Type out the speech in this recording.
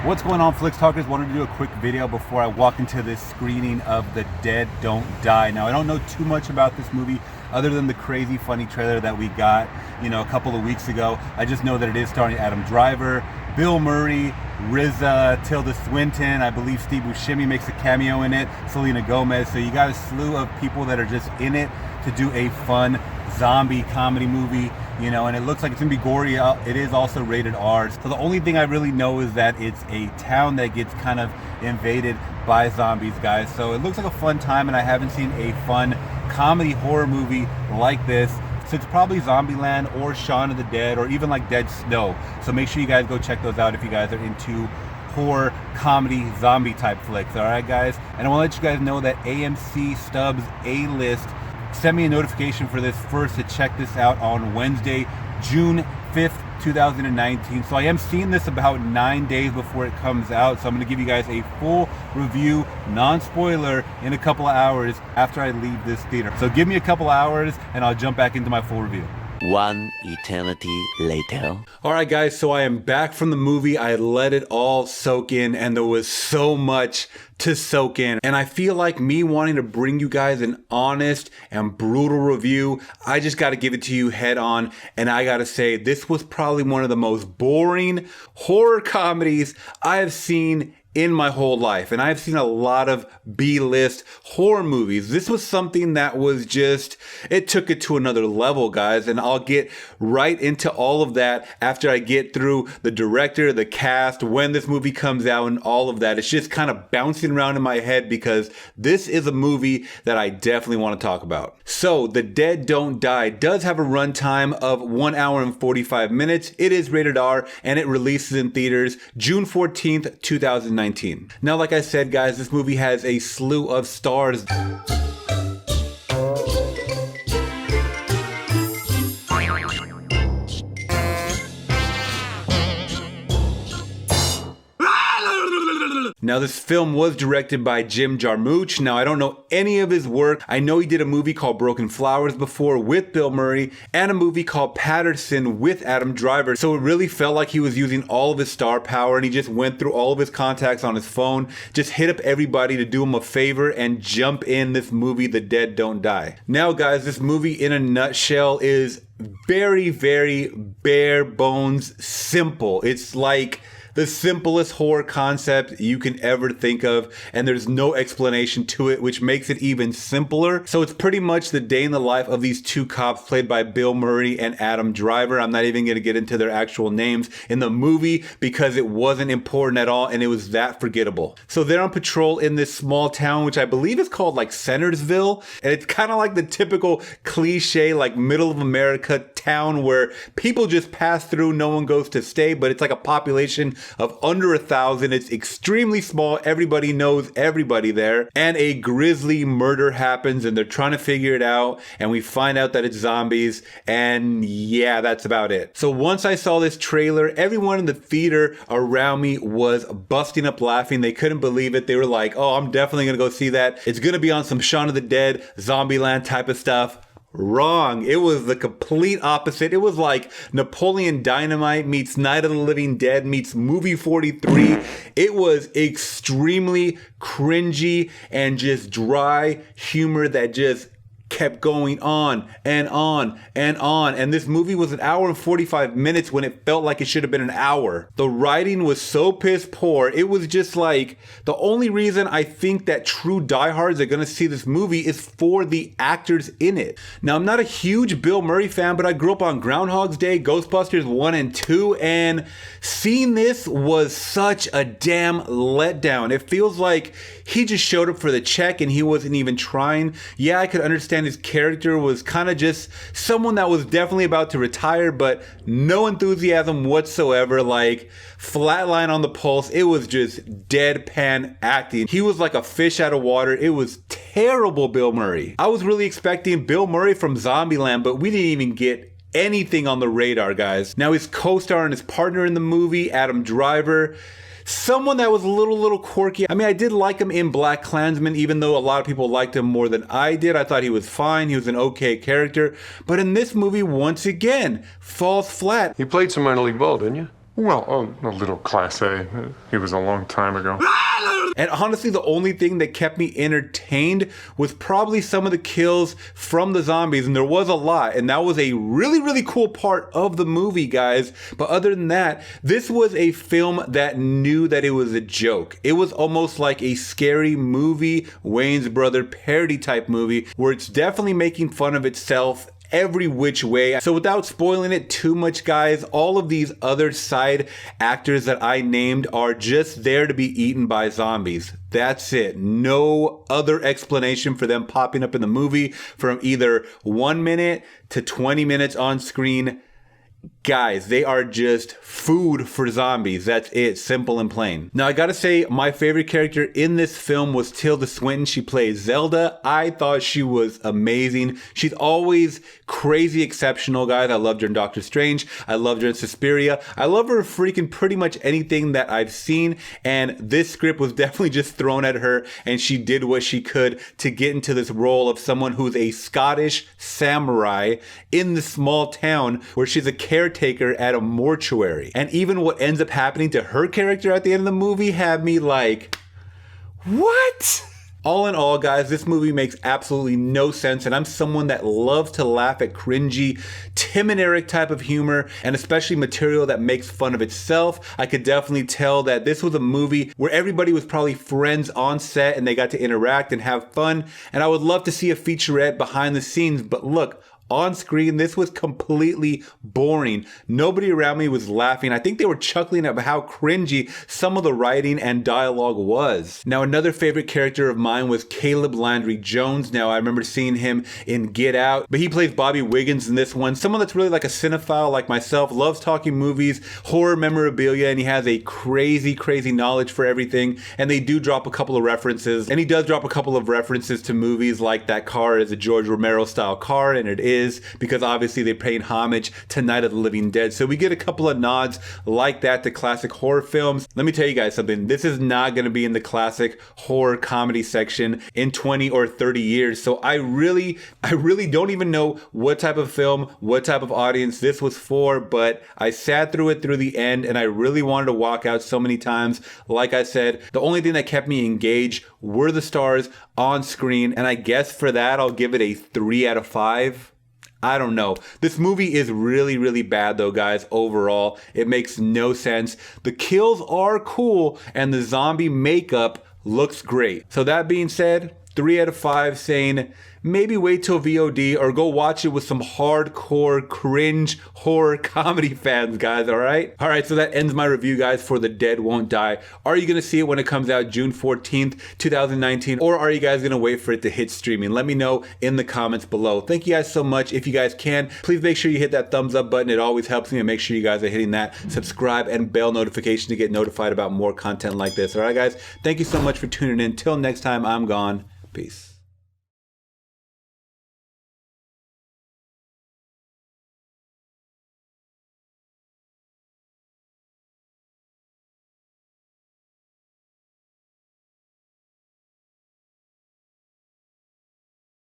What's going on, Flicks Talkers? Wanted to do a quick video before I walk into this screening of The Dead Don't Die. Now, I don't know too much about this movie other than the crazy funny trailer that we got, a couple of weeks ago. I just know that it is starring Adam Driver, Bill Murray, RZA, Tilda Swinton. I believe Steve Buscemi makes a cameo in it, Selena Gomez. So you got a slew of people that are just in it to do a fun zombie comedy movie, and it looks like it's gonna be gory. It is also rated R. So the only thing I really know is that it's a town that gets kind of invaded by zombies, guys. So it looks like a fun time, and I haven't seen a fun comedy horror movie like this since probably Zombieland or Shaun of the Dead or even like Dead Snow. So make sure you guys go check those out if you guys are into horror, comedy, zombie type flicks. All right, guys? And I want to let you guys know that AMC Stubbs A-List sent me a notification for this first to check this out on Wednesday, June 5th, 2019. So I am seeing this about 9 days before it comes out. So I'm going to give you guys a full review, non-spoiler, in a couple of hours after I leave this theater. So give me a couple hours and I'll jump back into my full review. One eternity later. All right, guys, so I am back from the movie. I let it all soak in, and there was so much to soak in. And I feel like me wanting to bring you guys an honest and brutal review, I just got to give it to you head on. And I got to say, this was probably one of the most boring horror comedies I have seen in my whole life. And I've seen a lot of B-list horror movies. This was something that was just, it took it to another level, guys. And I'll get right into all of that after I get through the director, the cast, when this movie comes out, and all of that. It's just kind of bouncing around in my head because this is a movie that I definitely want to talk about. So The Dead Don't Die does have a runtime of 1 hour and 45 minutes. It is rated R, and it releases in theaters June 14th, 2019. Now, like I said, guys, this movie has a slew of stars. Now, this film was directed by Jim Jarmusch. Now, I don't know any of his work. I know he did a movie called Broken Flowers before with Bill Murray and a movie called Patterson with Adam Driver. So it really felt like he was using all of his star power, and he just went through all of his contacts on his phone, just hit up everybody to do him a favor and jump in this movie, The Dead Don't Die. Now, guys, this movie in a nutshell is very, very bare bones simple. It's like the simplest horror concept you can ever think of, and there's no explanation to it, which makes it even simpler. So it's pretty much the day in the life of these two cops played by Bill Murray and Adam Driver. I'm not even going to get into their actual names in the movie because it wasn't important at all, and it was that forgettable. So they're on patrol in this small town, which I believe is called like Centersville, and it's kind of like the typical cliche, like middle of America town where people just pass through, no one goes to stay, but it's like a population of under 1,000. It's extremely small. Everybody knows everybody there. And a grisly murder happens, and they're trying to figure it out. And we find out that it's zombies. And yeah, that's about it. So once I saw this trailer, everyone in the theater around me was busting up laughing. They couldn't believe it. They were like, oh, I'm definitely going to go see that. It's going to be on some Shaun of the Dead, Zombieland type of stuff. Wrong. It was the complete opposite. It was like Napoleon Dynamite meets Night of the Living Dead meets Movie 43. It was extremely cringy and just dry humor that just kept going on and on and on. And this movie was 1 hour and 45 minutes when it felt like it should have been an hour. The writing was so piss poor. It was just like, the only reason I think that true diehards are going to see this movie is for the actors in it. Now, I'm not a huge Bill Murray fan, but I grew up on Groundhog's Day, Ghostbusters 1 and 2, and seeing this was such a damn letdown. It feels like he just showed up for the check and he wasn't even trying. Yeah, I could understand his character was kind of just someone that was definitely about to retire, but no enthusiasm whatsoever, like flatline on the pulse. It was just deadpan acting. He was like a fish out of water. It was terrible, Bill Murray. I was really expecting Bill Murray from Zombieland, but we didn't even get anything on the radar, guys. Now, his co-star and his partner in the movie, Adam Driver, someone that was a little quirky. I mean, I did like him in Black Klansman, even though a lot of people liked him more than I did. I thought he was fine. He was an okay character. But in this movie, once again, falls flat. You played some minor league ball, didn't you? Well, a little class A. He was a long time ago. And honestly, the only thing that kept me entertained was probably some of the kills from the zombies, and there was a lot, and that was a really, really cool part of the movie, guys. But other than that, this was a film that knew that it was a joke. It was almost like a scary movie, Wayne's Brother parody type movie, where it's definitely making fun of itself every which way. So without spoiling it too much, guys, all of these other side actors that I named are just there to be eaten by zombies. That's it. No other explanation for them popping up in the movie from either 1 minute to 20 minutes on screen. Guys, they are just food for zombies. That's it. Simple and plain. Now, I gotta say, my favorite character in this film was Tilda Swinton. She plays Zelda. I thought she was amazing. She's always crazy exceptional, guys. I loved her in Doctor Strange. I loved her in Suspiria. I love her freaking pretty much anything that I've seen. And this script was definitely just thrown at her, and she did what she could to get into this role of someone who's a Scottish samurai in the small town where she's a caretaker at a mortuary. And even what ends up happening to her character at the end of the movie had me like, what? All in all, guys, this movie makes absolutely no sense, and I'm someone that loves to laugh at cringy, Tim and Eric type of humor, and especially material that makes fun of itself. I could definitely tell that this was a movie where everybody was probably friends on set and they got to interact and have fun, and I would love to see a featurette behind the scenes, but look, on screen, this was completely boring. Nobody around me was laughing. I think they were chuckling at how cringy some of the writing and dialogue was. Now, another favorite character of mine was Caleb Landry Jones. Now, I remember seeing him in Get Out, but he plays Bobby Wiggins in this one. Someone that's really like a cinephile like myself, loves talking movies, horror memorabilia, and he has a crazy, crazy knowledge for everything. And they do drop a couple of references, and he does drop a couple of references to movies like that car is a George Romero style car, and it is, because obviously they're paying homage to Night of the Living Dead. So we get a couple of nods like that to classic horror films. Let me tell you guys something. This is not going to be in the classic horror comedy section in 20 or 30 years. So I really don't even know what type of film, what type of audience this was for, but I sat through it through the end and I really wanted to walk out so many times. Like I said, the only thing that kept me engaged were the stars on screen, and I guess for that I'll give it a 3 out of 5. I don't know. This movie is really, really bad though, guys, overall. It makes no sense. The kills are cool and the zombie makeup looks great. So that being said, 3 out of 5 saying maybe wait till VOD or go watch it with some hardcore cringe horror comedy fans, guys, all right? All right, so that ends my review, guys, for The Dead Won't Die. Are you going to see it when it comes out June 14th, 2019, or are you guys going to wait for it to hit streaming? Let me know in the comments below. Thank you guys so much. If you guys can, please make sure you hit that thumbs up button. It always helps me, and make sure you guys are hitting that subscribe and bell notification to get notified about more content like this. All right, guys? Thank you so much for tuning in. Till next time, I'm gone. Peace.